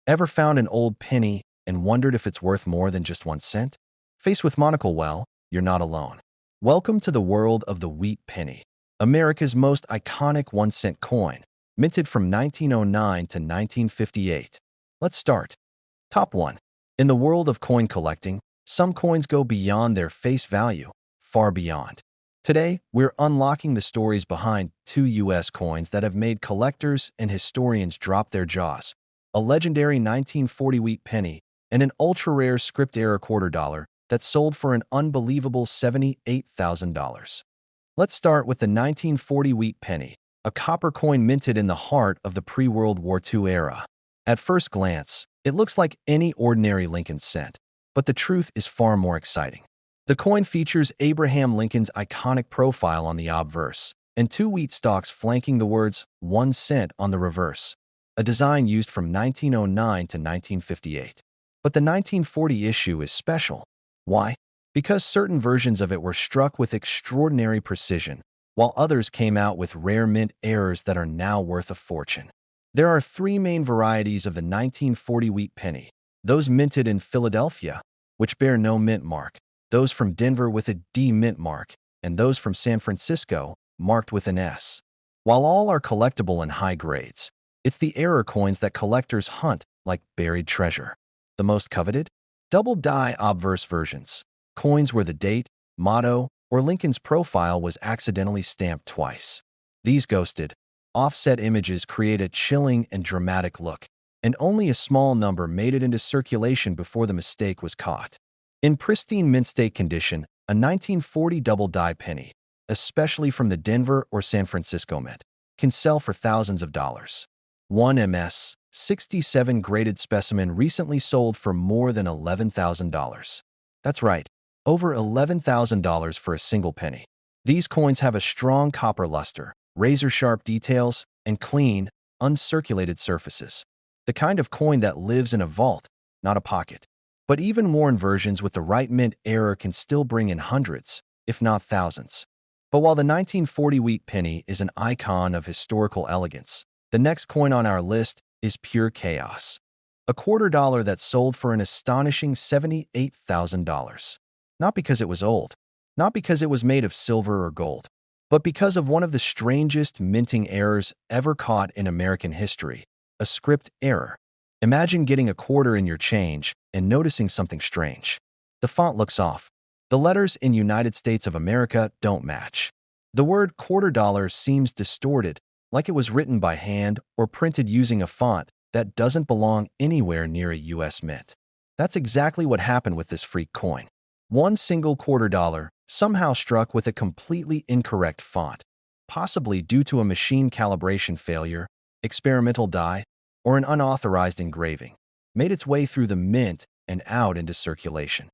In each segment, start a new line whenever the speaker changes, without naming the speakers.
Ever found an old penny and wondered if it's worth more than just 1 cent? Faced with monocle, well, you're not alone. Welcome to the world of the wheat penny, America's most iconic 1 cent coin, minted from 1909 to 1958. Let's start. Top 1. In the world of coin collecting, some coins go beyond their face value, far beyond. Today, we're unlocking the stories behind two U.S. coins that have made collectors and historians drop their jaws: a legendary 1940 wheat penny and an ultra-rare script-era $quarter that sold for an unbelievable $78,000. Let's start with the 1940 wheat penny, a copper coin minted in the heart of the pre-World War II era. At first glance, it looks like any ordinary Lincoln cent, but the truth is far more exciting. The coin features Abraham Lincoln's iconic profile on the obverse and two wheat stalks flanking the words 1 cent on the reverse, a design used from 1909 to 1958. But the 1940 issue is special. Why? Because certain versions of it were struck with extraordinary precision, while others came out with rare mint errors that are now worth a fortune. There are three main varieties of the 1940 wheat penny: those minted in Philadelphia, which bear no mint mark; those from Denver with a D mint mark; and those from San Francisco, marked with an S. While all are collectible in high grades, it's the error coins that collectors hunt like buried treasure. The most coveted? Double die obverse versions. Coins where the date, motto, or Lincoln's profile was accidentally stamped twice. These ghosted, offset images create a chilling and dramatic look, and only a small number made it into circulation before the mistake was caught. In pristine mint state condition, a 1940 double die penny, especially from the Denver or San Francisco Mint, can sell for thousands of dollars. One MS 67 graded specimen recently sold for more than $11,000. That's right, over $11,000 for a single penny. These coins have a strong copper luster, razor-sharp details, and clean, uncirculated surfaces. The kind of coin that lives in a vault, not a pocket. But even worn versions with the right mint error can still bring in hundreds, if not thousands. But while the 1940 wheat penny is an icon of historical elegance, the next coin on our list is pure chaos. A $quarter that sold for an astonishing $78,000. Not because it was old, not because it was made of silver or gold, but because of one of the strangest minting errors ever caught in American history: a script error. Imagine getting a quarter in your change and noticing something strange. The font looks off. The letters in United States of America don't match. The word $quarter seems distorted, like it was written by hand or printed using a font that doesn't belong anywhere near a U.S. mint. That's exactly what happened with this freak coin. One single $quarter somehow struck with a completely incorrect font, possibly due to a machine calibration failure, experimental die, or an unauthorized engraving, made its way through the mint and out into circulation.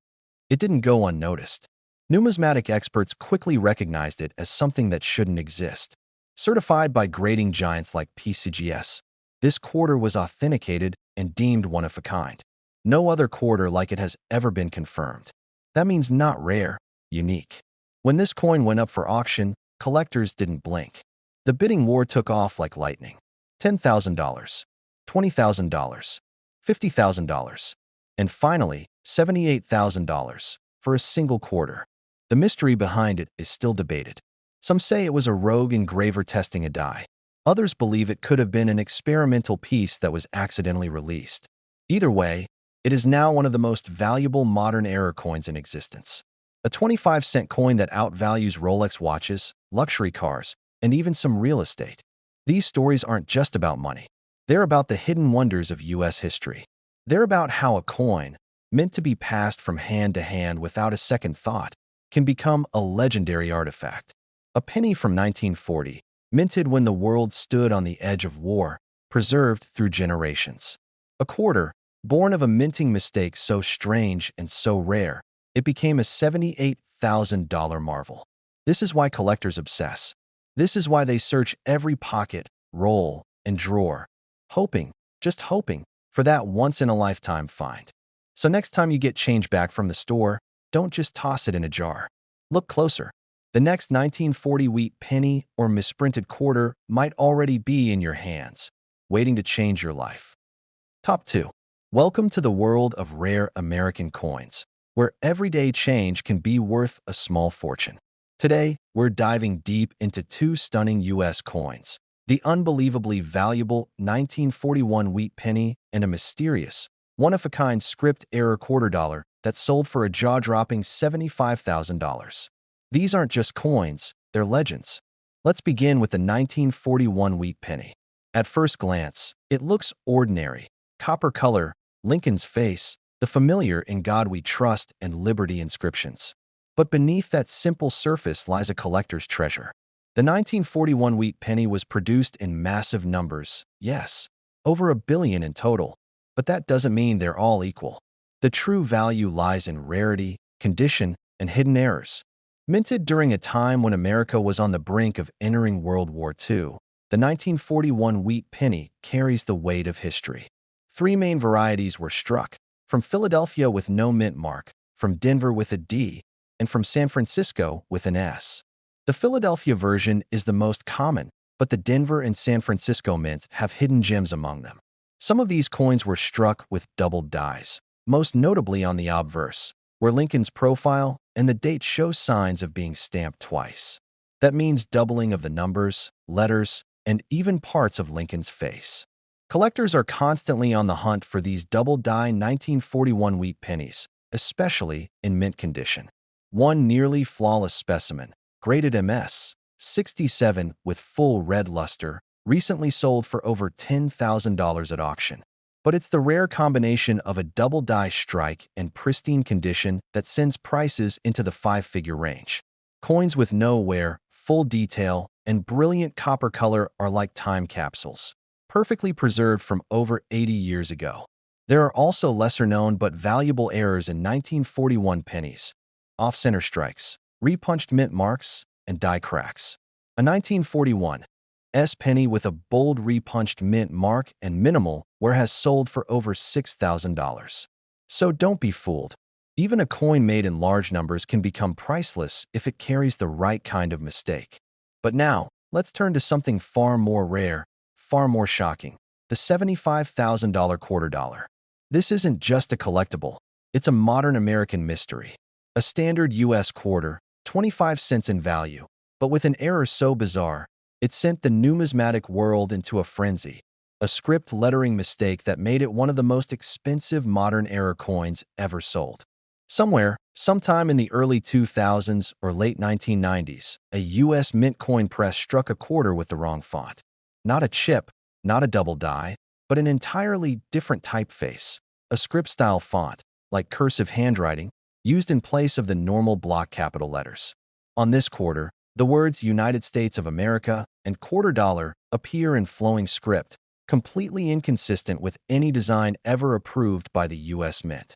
It didn't go unnoticed. Numismatic experts quickly recognized it as something that shouldn't exist. Certified by grading giants like PCGS, this quarter was authenticated and deemed one of a kind. No other quarter like it has ever been confirmed. That means not rare, unique. When this coin went up for auction, collectors didn't blink. The bidding war took off like lightning. $10,000, $20,000, $50,000, and finally, $78,000 for a single quarter. The mystery behind it is still debated. Some say it was a rogue engraver testing a die. Others believe it could have been an experimental piece that was accidentally released. Either way, it is now one of the most valuable modern error coins in existence. A 25-cent coin that outvalues Rolex watches, luxury cars, and even some real estate. These stories aren't just about money. They're about the hidden wonders of U.S. history. They're about how a coin, meant to be passed from hand to hand without a second thought, can become a legendary artifact. A penny from 1940, minted when the world stood on the edge of war, preserved through generations. A quarter, born of a minting mistake so strange and so rare, it became a $78,000 marvel. This is why collectors obsess. This is why they search every pocket, roll, and drawer, hoping, just hoping, for that once-in-a-lifetime find. So next time you get change back from the store, don't just toss it in a jar. Look closer. The next 1940 wheat penny or misprinted quarter might already be in your hands, waiting to change your life. Top 2. Welcome to the world of rare American coins, where everyday change can be worth a small fortune. Today, we're diving deep into two stunning U.S. coins, the unbelievably valuable 1941 wheat penny and a mysterious, one-of-a-kind script error quarter dollar that sold for a jaw-dropping $75,000. These aren't just coins, they're legends. Let's begin with the 1941 wheat penny. At first glance, it looks ordinary. Copper color, Lincoln's face, the familiar "In God We Trust" and Liberty inscriptions. But beneath that simple surface lies a collector's treasure. The 1941 wheat penny was produced in massive numbers, yes, over 1 billion in total, but that doesn't mean they're all equal. The true value lies in rarity, condition, and hidden errors. Minted during a time when America was on the brink of entering World War II, the 1941 wheat penny carries the weight of history. Three main varieties were struck, from Philadelphia with no mint mark, from Denver with a D, and from San Francisco with an S. The Philadelphia version is the most common, but the Denver and San Francisco mints have hidden gems among them. Some of these coins were struck with doubled dies, most notably on the obverse, where Lincoln's profile and the date show signs of being stamped twice. That means doubling of the numbers, letters, and even parts of Lincoln's face. Collectors are constantly on the hunt for these double-die 1941 wheat pennies, especially in mint condition. One nearly flawless specimen, graded MS 67 with full red luster, recently sold for over $10,000 at auction. But it's the rare combination of a double-die strike and pristine condition that sends prices into the five-figure range. Coins with no wear, full detail, and brilliant copper color are like time capsules, perfectly preserved from over 80 years ago. There are also lesser-known but valuable errors in 1941 pennies: off-center strikes, repunched mint marks, and die cracks. A 1941 S penny with a bold repunched mint mark and minimal wear has sold for over $6,000. So don't be fooled. Even a coin made in large numbers can become priceless if it carries the right kind of mistake. But now, let's turn to something far more rare, far more shocking: the $75,000 quarter dollar. This isn't just a collectible, it's a modern American mystery. A standard U.S. quarter, 25 cents in value, but with an error so bizarre, it sent the numismatic world into a frenzy. A script lettering mistake that made it one of the most expensive modern era coins ever sold. Somewhere, sometime in the early 2000s or late 1990s, a U.S. mint coin press struck a quarter with the wrong font. Not a chip, not a double die, but an entirely different typeface. A script-style font, like cursive handwriting, used in place of the normal block capital letters. On this quarter, the words United States of America and quarter dollar appear in flowing script, completely inconsistent with any design ever approved by the U.S. Mint.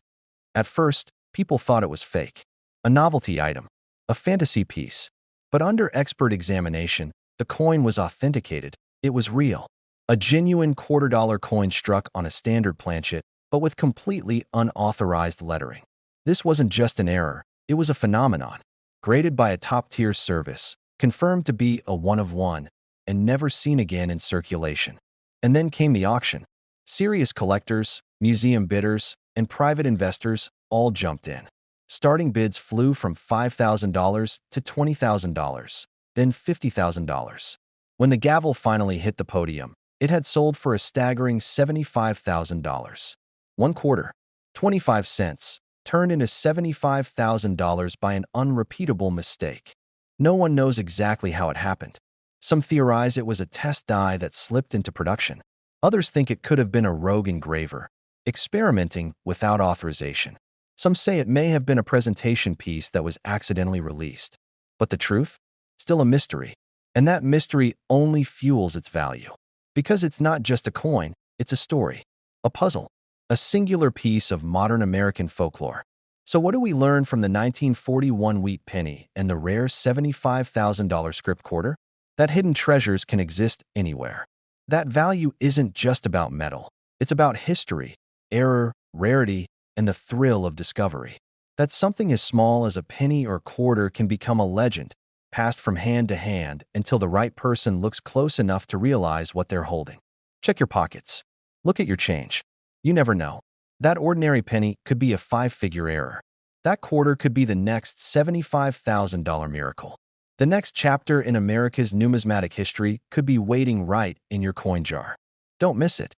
At first, people thought it was fake, a novelty item, a fantasy piece. But under expert examination, the coin was authenticated. It was real. A genuine quarter dollar coin struck on a standard planchet, but with completely unauthorized lettering. This wasn't just an error, it was a phenomenon. Graded by a top-tier service, confirmed to be a one-of-one, and never seen again in circulation. And then came the auction. Serious collectors, museum bidders, and private investors all jumped in. Starting bids flew from $5,000 to $20,000, then $50,000. When the gavel finally hit the podium, it had sold for a staggering $75,000. One quarter, 25 cents, turned into $75,000 by an unrepeatable mistake. No one knows exactly how it happened. Some theorize it was a test die that slipped into production. Others think it could have been a rogue engraver, experimenting without authorization. Some say it may have been a presentation piece that was accidentally released. But the truth? Still a mystery. And that mystery only fuels its value. Because it's not just a coin, it's a story, a puzzle, a singular piece of modern American folklore. So what do we learn from the 1941 wheat penny and the rare $75,000 script quarter? That hidden treasures can exist anywhere. That value isn't just about metal. It's about history, error, rarity, and the thrill of discovery. That something as small as a penny or quarter can become a legend, passed from hand to hand until the right person looks close enough to realize what they're holding. Check your pockets. Look at your change. You never know. That ordinary penny could be a five-figure error. That quarter could be the next $75,000 miracle. The next chapter in America's numismatic history could be waiting right in your coin jar. Don't miss it.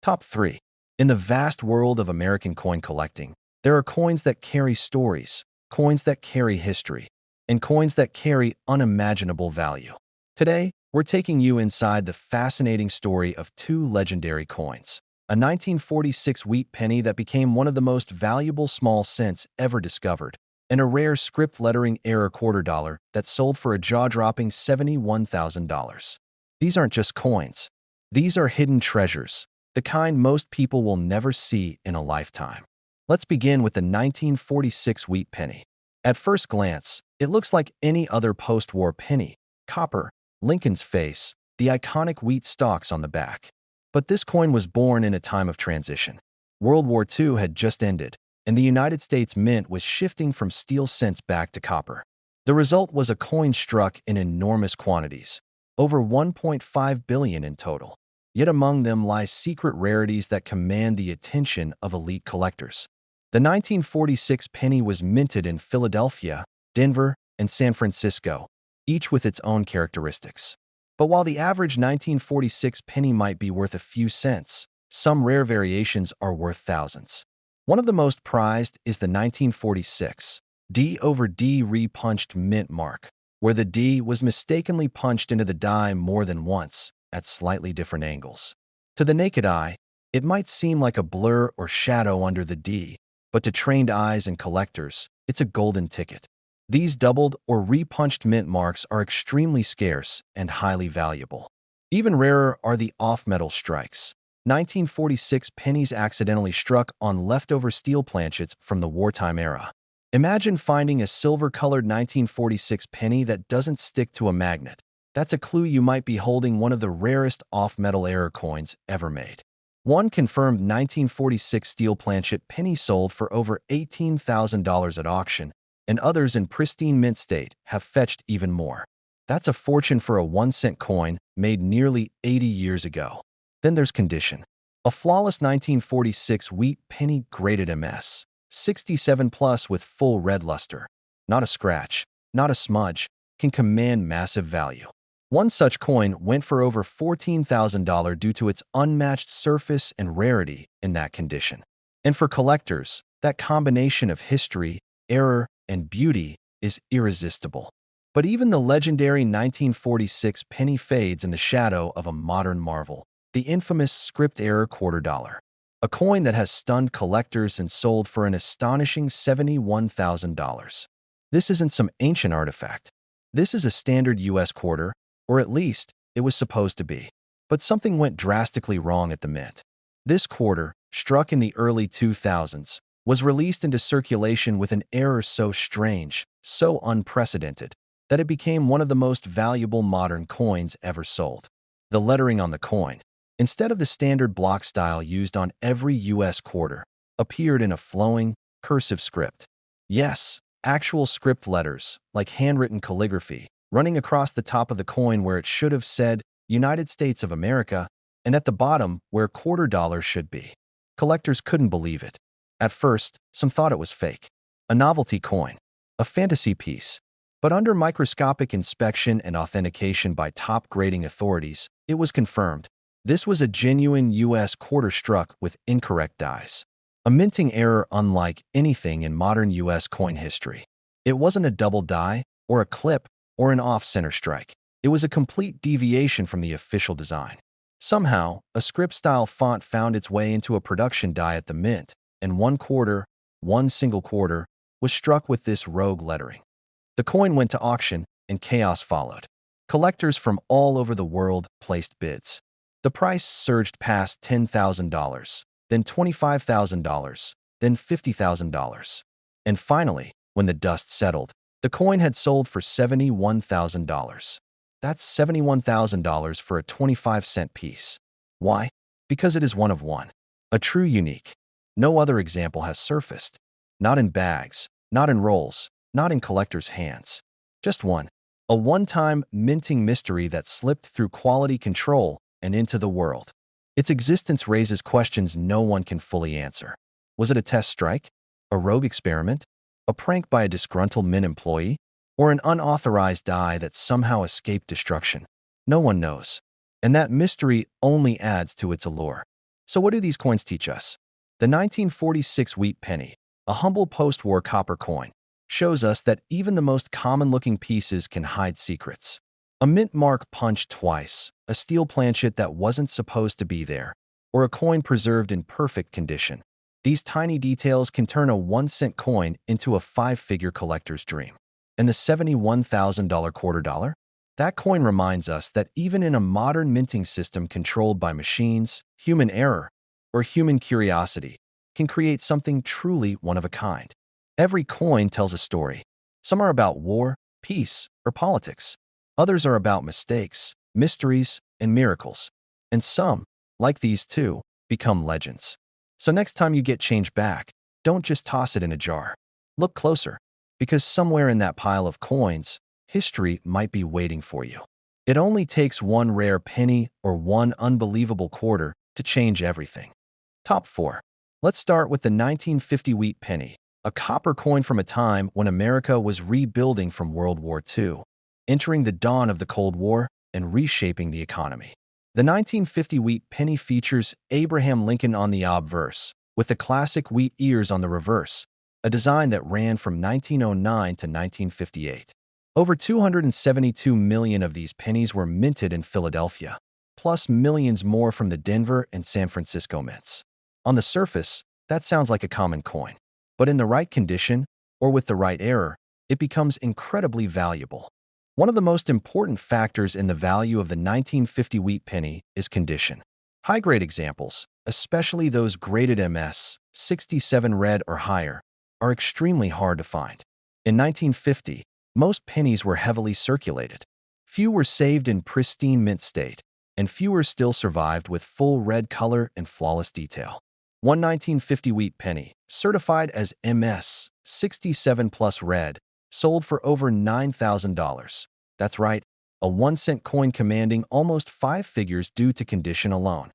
Top 3. In the vast world of American coin collecting, there are coins that carry stories, coins that carry history, and coins that carry unimaginable value. Today, we're taking you inside the fascinating story of two legendary coins. A 1946 wheat penny that became one of the most valuable small cents ever discovered, and a rare script lettering error quarter dollar that sold for a jaw-dropping $71,000. These aren't just coins. These are hidden treasures, the kind most people will never see in a lifetime. Let's begin with the 1946 wheat penny. At first glance, it looks like any other post-war penny. Copper, Lincoln's face, the iconic wheat stalks on the back. But this coin was born in a time of transition. World War II had just ended, and the United States Mint was shifting from steel cents back to copper. The result was a coin struck in enormous quantities, over 1.5 billion in total. Yet among them lie secret rarities that command the attention of elite collectors. The 1946 penny was minted in Philadelphia, Denver, and San Francisco, each with its own characteristics. But while the average 1946 penny might be worth a few cents, some rare variations are worth thousands. One of the most prized is the 1946 D over D re-punched mint mark, where the D was mistakenly punched into the die more than once, at slightly different angles. To the naked eye, it might seem like a blur or shadow under the D, but to trained eyes and collectors, it's a golden ticket. These doubled or re-punched mint marks are extremely scarce and highly valuable. Even rarer are the off-metal strikes. 1946 pennies accidentally struck on leftover steel planchets from the wartime era. Imagine finding a silver-colored 1946 penny that doesn't stick to a magnet. That's a clue you might be holding one of the rarest off-metal error coins ever made. One confirmed 1946 steel planchet penny sold for over $18,000 at auction, and others in pristine mint state have fetched even more. That's a fortune for a 1-cent coin made nearly 80 years ago. Then there's condition. A flawless 1946 wheat penny graded MS, 67 plus with full red luster. Not a scratch, not a smudge, can command massive value. One such coin went for over $14,000 due to its unmatched surface and rarity in that condition. And for collectors, that combination of history, error, and beauty is irresistible. But even the legendary 1946 penny fades in the shadow of a modern marvel, the infamous script error quarter dollar. A coin that has stunned collectors and sold for an astonishing $71,000. This isn't some ancient artifact. This is a standard US quarter, or at least it was supposed to be. But something went drastically wrong at the mint. This quarter, struck in the early 2000s, was released into circulation with an error so strange, so unprecedented, that it became one of the most valuable modern coins ever sold. The lettering on the coin, instead of the standard block style used on every US quarter, appeared in a flowing, cursive script. Yes, actual script letters, like handwritten calligraphy, running across the top of the coin where it should have said United States of America, and at the bottom where quarter dollar should be. Collectors couldn't believe it. At first, some thought it was fake, a novelty coin, a fantasy piece. But under microscopic inspection and authentication by top grading authorities, it was confirmed. This was a genuine US quarter struck with incorrect dies. A minting error unlike anything in modern US coin history. It wasn't a double die, or a clip, or an off-center strike. It was a complete deviation from the official design. Somehow, a script-style font found its way into a production die at the mint, and one single quarter, was struck with this rogue lettering. The coin went to auction, and chaos followed. Collectors from all over the world placed bids. The price surged past $10,000, then $25,000, then $50,000. And finally, when the dust settled, the coin had sold for $71,000. That's $71,000 for a 25-cent piece. Why? Because it is one of one. A true unique. No other example has surfaced. Not in bags, not in rolls, not in collectors' hands. Just one. A one-time minting mystery that slipped through quality control and into the world. Its existence raises questions no one can fully answer. Was it a test strike? A rogue experiment? A prank by a disgruntled mint employee? Or an unauthorized die that somehow escaped destruction? No one knows. And that mystery only adds to its allure. So what do these coins teach us? The 1946 Wheat Penny, a humble post-war copper coin, shows us that even the most common-looking pieces can hide secrets. A mint mark punched twice, a steel planchet that wasn't supposed to be there, or a coin preserved in perfect condition. These tiny details can turn a 1-cent coin into a 5-figure collector's dream. And the $71,000 quarter dollar? That coin reminds us that even in a modern minting system controlled by machines, human error, or human curiosity can create something truly one of a kind. Every coin tells a story. Some are about war, peace, or politics. Others are about mistakes, mysteries, and miracles. And some, like these two, become legends. So next time you get change back, don't just toss it in a jar. Look closer, because somewhere in that pile of coins, history might be waiting for you. It only takes one rare penny or one unbelievable quarter to change everything. Top 4. Let's start with the 1950 Wheat Penny, a copper coin from a time when America was rebuilding from World War II, entering the dawn of the Cold War and reshaping the economy. The 1950 Wheat Penny features Abraham Lincoln on the obverse, with the classic wheat ears on the reverse, a design that ran from 1909 to 1958. Over 272 million of these pennies were minted in Philadelphia, plus millions more from the Denver and San Francisco mints. On the surface, that sounds like a common coin, but in the right condition, or with the right error, it becomes incredibly valuable. One of the most important factors in the value of the 1950 Wheat Penny is condition. High-grade examples, especially those graded MS 67 red or higher, are extremely hard to find. In 1950, most pennies were heavily circulated. Few were saved in pristine mint state, and fewer still survived with full red color and flawless detail. One 1950 Wheat Penny, certified as MS 67 plus red, sold for over $9,000. That's right, a 1-cent coin commanding almost 5 figures due to condition alone.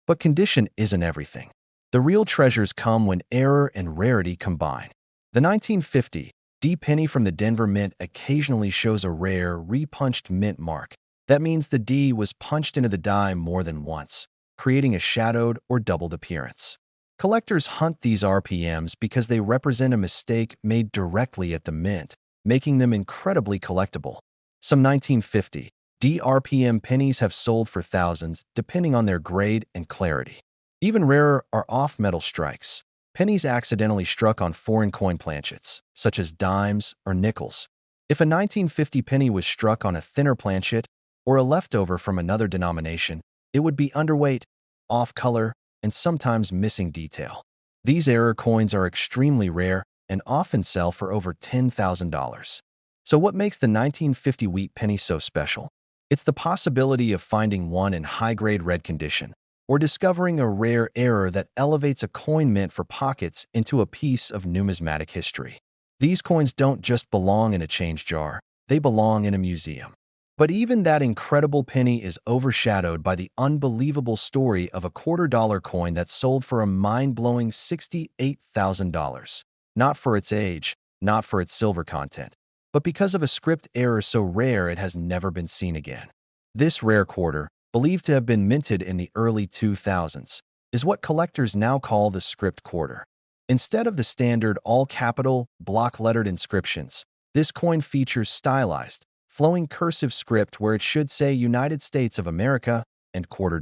But condition isn't everything. The real treasures come when error and rarity combine. The 1950 D penny from the Denver Mint occasionally shows a rare, repunched mint mark. That means the D was punched into the die more than once, creating a shadowed or doubled appearance. Collectors hunt these RPMs because they represent a mistake made directly at the mint, making them incredibly collectible. Some 1950 DRPM pennies have sold for thousands, depending on their grade and clarity. Even rarer are off-metal strikes, pennies accidentally struck on foreign coin planchets, such as dimes or nickels. If a 1950 penny was struck on a thinner planchet or a leftover from another denomination, it would be underweight, off-color, and sometimes missing detail. These error coins are extremely rare and often sell for over $10,000. So what makes the 1950 Wheat Penny so special? It's the possibility of finding one in high-grade red condition, or discovering a rare error that elevates a coin mint for pockets into a piece of numismatic history. These coins don't just belong in a change jar, they belong in a museum. But even that incredible penny is overshadowed by the unbelievable story of a $quarter coin that sold for a mind-blowing $68,000. Not for its age, not for its silver content, but because of a script error so rare it has never been seen again. This rare quarter, believed to have been minted in the early 2000s, is what collectors now call the script quarter. Instead of the standard all-capital, block-lettered inscriptions, this coin features stylized, flowing cursive script where it should say United States of America and $quarter.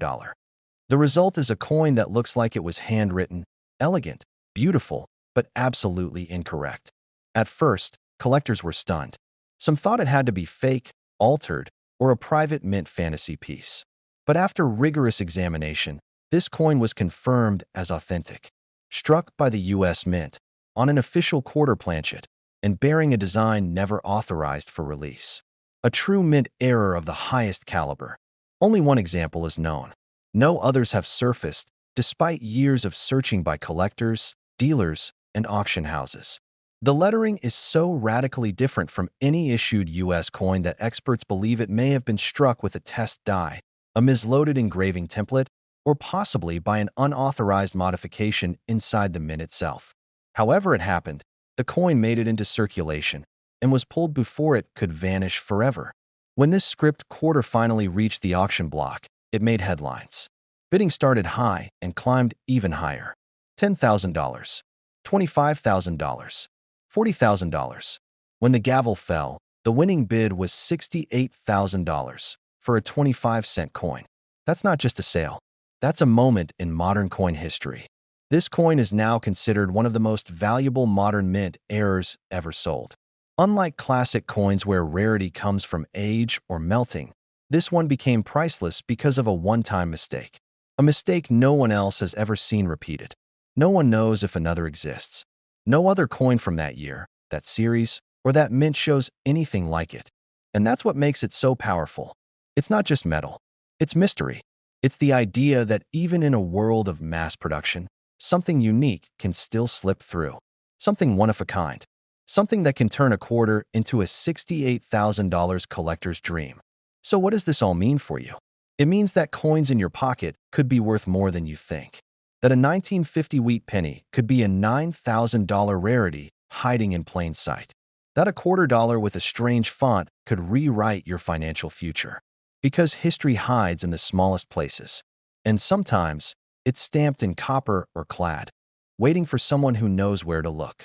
The result is a coin that looks like it was handwritten, elegant, beautiful, but absolutely incorrect. At first, collectors were stunned. Some thought it had to be fake, altered, or a private mint fantasy piece. But after rigorous examination, this coin was confirmed as authentic. Struck by the U.S. Mint, on an official quarter planchet, and bearing a design never authorized for release. A true mint error of the highest caliber. Only one example is known. No others have surfaced, despite years of searching by collectors, dealers, and auction houses. The lettering is so radically different from any issued U.S. coin that experts believe it may have been struck with a test die, a misloaded engraving template, or possibly by an unauthorized modification inside the mint itself. However it happened, the coin made it into circulation and was pulled before it could vanish forever. When this script quarter finally reached the auction block, it made headlines. Bidding started high and climbed even higher. $10,000, $25,000, $40,000. When the gavel fell, the winning bid was $68,000 for a 25-cent coin. That's not just a sale. That's a moment in modern coin history. This coin is now considered one of the most valuable modern mint errors ever sold. Unlike classic coins where rarity comes from age or melting, this one became priceless because of a one-time mistake. A mistake no one else has ever seen repeated. No one knows if another exists. No other coin from that year, that series, or that mint shows anything like it. And that's what makes it so powerful. It's not just metal. It's mystery. It's the idea that even in a world of mass production, something unique can still slip through. Something one of a kind. Something that can turn a quarter into a $68,000 collector's dream. So what does this all mean for you? It means that coins in your pocket could be worth more than you think. That a 1950 wheat penny could be a $9,000 rarity hiding in plain sight. That a $quarter with a strange font could rewrite your financial future. Because history hides in the smallest places. And sometimes, it's stamped in copper or clad, waiting for someone who knows where to look.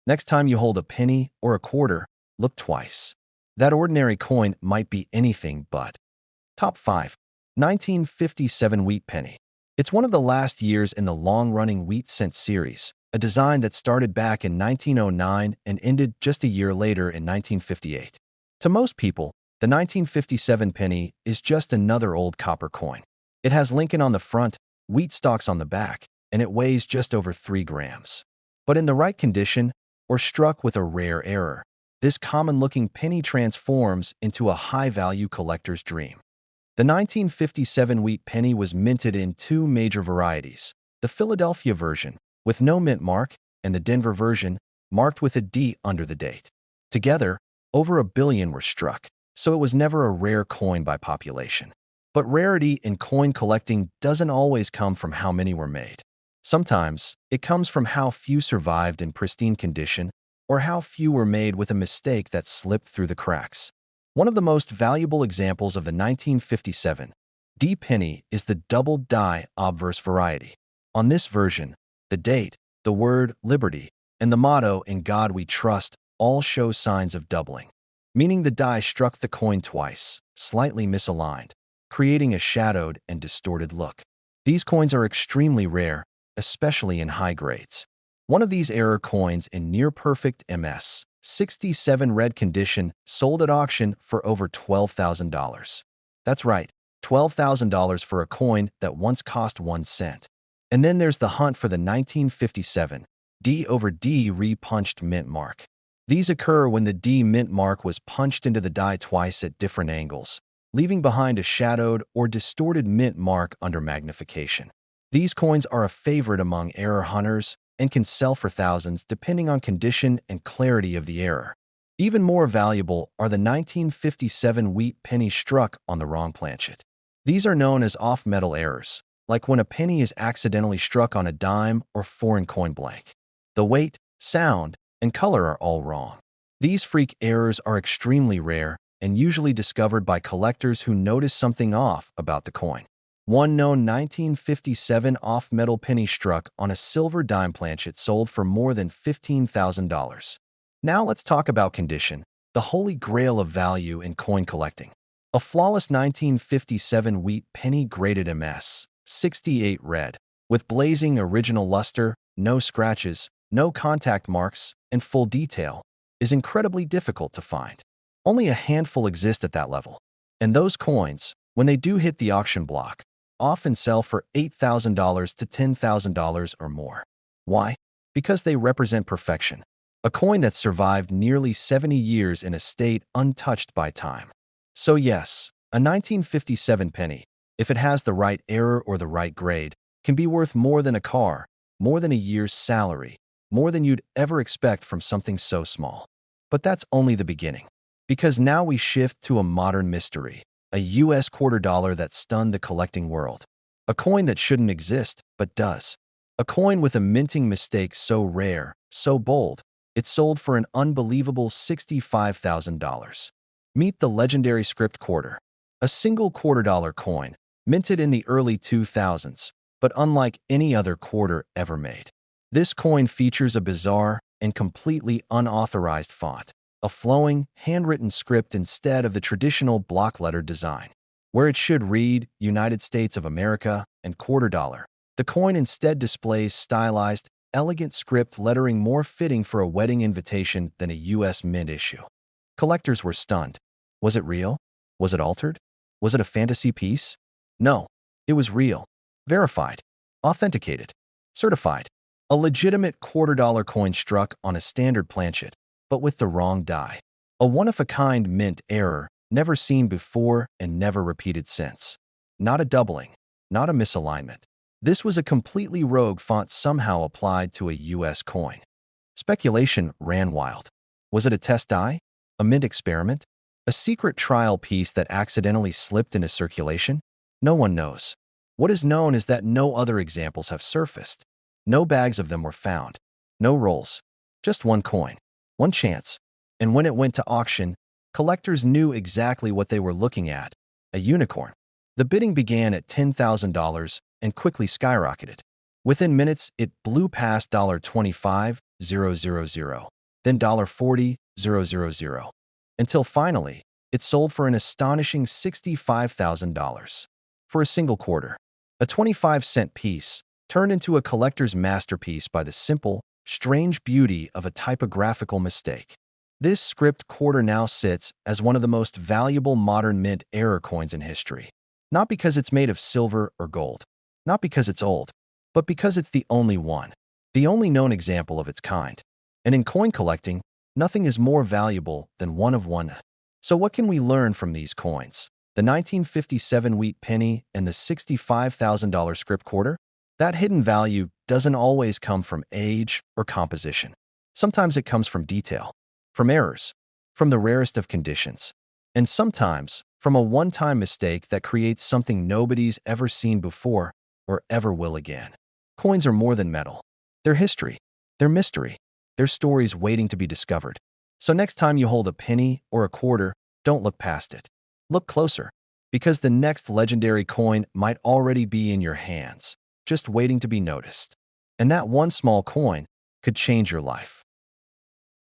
Next time you hold a penny or a quarter, look twice. That ordinary coin might be anything but. Top 5. 1957 Wheat Penny. It's one of the last years in the long-running wheat cent series, a design that started back in 1909 and ended just a year later in 1958. To most people, the 1957 penny is just another old copper coin. It has Lincoln on the front, wheat stalks on the back, and it weighs just over 3 grams. But in the right condition, or struck with a rare error, this common-looking penny transforms into a high-value collector's dream. The 1957 wheat penny was minted in 2 major varieties, the Philadelphia version, with no mint mark, and the Denver version, marked with a D under the date. Together, over 1 billion were struck, so it was never a rare coin by population. But rarity in coin collecting doesn't always come from how many were made. Sometimes, it comes from how few survived in pristine condition or how few were made with a mistake that slipped through the cracks. One of the most valuable examples of the 1957 D penny is the double die obverse variety. On this version, the date, the word liberty, and the motto "In God We Trust" all show signs of doubling, meaning the die struck the coin twice, slightly misaligned, creating a shadowed and distorted look. These coins are extremely rare, especially in high grades. One of these error coins in near-perfect MS 67 red condition sold at auction for over $12,000. That's right, $12,000 for a coin that once cost 1 cent. And then there's the hunt for the 1957 D over D re-punched mint mark. These occur when the D mint mark was punched into the die twice at different angles, leaving behind a shadowed or distorted mint mark under magnification. These coins are a favorite among error hunters and can sell for thousands depending on condition and clarity of the error. Even more valuable are the 1957 wheat penny struck on the wrong planchet. These are known as off-metal errors, like when a penny is accidentally struck on a dime or foreign coin blank. The weight, sound, and color are all wrong. These freak errors are extremely rare and usually discovered by collectors who notice something off about the coin. One known 1957 off-metal penny struck on a silver dime planchet sold for more than $15,000. Now let's talk about condition, the holy grail of value in coin collecting. A flawless 1957 wheat penny graded MS 68 red, with blazing original luster, no scratches, no contact marks, and full detail, is incredibly difficult to find. Only a handful exist at that level. And those coins, when they do hit the auction block, often sell for $8,000 to $10,000 or more. Why? Because they represent perfection. A coin that survived nearly 70 years in a state untouched by time. So yes, a 1957 penny, if it has the right error or the right grade, can be worth more than a car, more than a year's salary, more than you'd ever expect from something so small. But that's only the beginning. Because now we shift to a modern mystery, a US $quarter that stunned the collecting world. A coin that shouldn't exist, but does. A coin with a minting mistake so rare, so bold, it sold for an unbelievable $65,000. Meet the legendary script quarter. A single $quarter coin, minted in the early 2000s, but unlike any other quarter ever made. This coin features a bizarre and completely unauthorized font, a flowing, handwritten script instead of the traditional block letter design. Where it should read United States of America and quarter dollar, the coin instead displays stylized, elegant script lettering more fitting for a wedding invitation than a U.S. Mint issue. Collectors were stunned. Was it real? Was it altered? Was it a fantasy piece? No, it was real. Verified. Authenticated. Certified. A legitimate quarter-dollar coin struck on a standard planchet, but with the wrong die. A one-of-a-kind mint error, never seen before and never repeated since. Not a doubling, not a misalignment. This was a completely rogue font somehow applied to a U.S. coin. Speculation ran wild. Was it a test die? A mint experiment? A secret trial piece that accidentally slipped into circulation? No one knows. What is known is that no other examples have surfaced. No bags of them were found. No rolls. Just one coin. One chance. And when it went to auction, collectors knew exactly what they were looking at: a unicorn. The bidding began at $10,000 and quickly skyrocketed. Within minutes, it blew past $25,000, then $40,000, until finally, it sold for an astonishing $65,000. For a single quarter. A 25-cent piece turned into a collector's masterpiece by the simple, strange beauty of a typographical mistake. This script quarter now sits as one of the most valuable modern mint error coins in history. Not because it's made of silver or gold, not because it's old, but because it's the only one, the only known example of its kind. And in coin collecting, nothing is more valuable than one of one. So what can we learn from these coins? The 1957 Wheat Penny and the $65,000 script quarter? That hidden value doesn't always come from age or composition. Sometimes it comes from detail, from errors, from the rarest of conditions, and sometimes from a one-time mistake that creates something nobody's ever seen before or ever will again. Coins are more than metal. They're history. They're mystery. They're stories waiting to be discovered. So next time you hold a penny or a quarter, don't look past it. Look closer, because the next legendary coin might already be in your hands, just waiting to be noticed. And that one small coin could change your life.